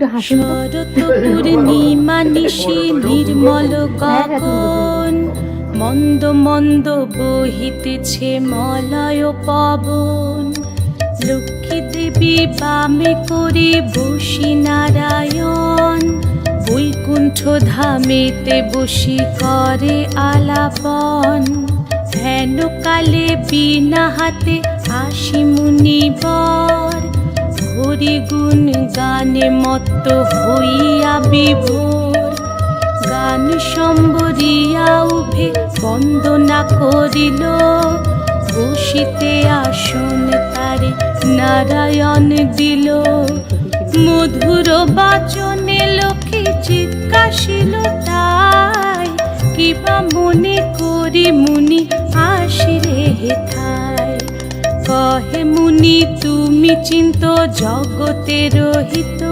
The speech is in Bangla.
শরৎ পূর্ণিমা নিশি নির্মল গগন, মন্দ মন্দ বহিতেছে মলয় পবন। লক্ষ্মী দেবী বামে করে বসি নারায়ণ, বৈকুণ্ঠ ধামেতে বসি করে আলাপন। হেন কালে বিনা হাতে আসি মুনিবর, হরি গুণ গানে মত্ত হইয়া বিভোর। গান সম্বরিয়া উভে বন্দনা করিল, বসিতে আসন তারে নারায়ণ দিল। মধুর বাচনে লোকে জিজ্ঞাসিল তাই, কিবা মনে করি মুনি আসিরে হেথায়। কহে মুনি তুমি চিন্ত জগতের হিত,